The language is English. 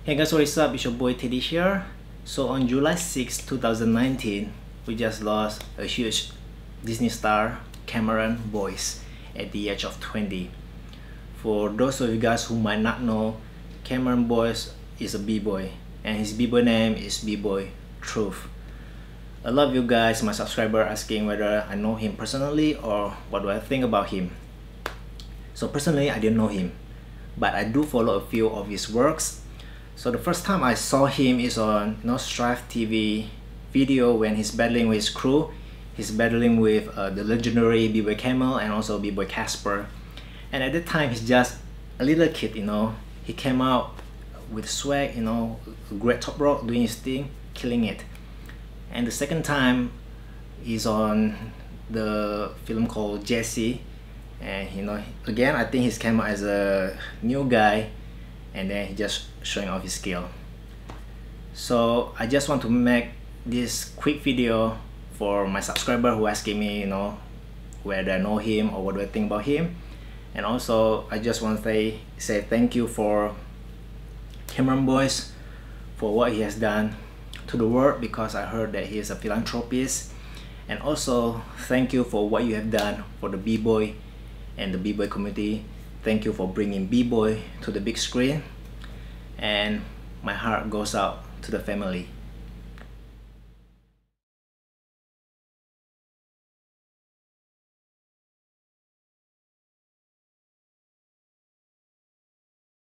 Hey guys, what is up? It's your boy Teddy here. So on July 6, 2019, we just lost a huge Disney star, Cameron BOYCE, at the age of 20. For those of you guys who might not know, Cameron BOYCE is a b-boy, and his b-boy name is B-Boy Truth. A lot of you guys, my subscriber, asking whether I know him personally or what do I think about him. So personally, I didn't know him, but I do follow a few of his works. So the first time I saw him is on Strive TV video when he's battling with his crew. He's battling with the legendary B-Boy Camel and also B-Boy Casper. And at that time, he's just a little kid, He came out with swag, great top rope, doing his thing, killing it. And the second time, he's on the film called Jesse. And again, I think he's came out as a new guy, and then he just showing off his skill. So I just want to make this quick video for my subscriber who asking me, whether I know him or what do I think about him. And also I just want to say thank you for Cameron BOYCE for what he has done to the world, because I heard that he is a philanthropist. And also thank you for what you have done for the b-boy and the b-boy community. Thank you for bringing b-boy to the big screen, and my heart goes out to the family.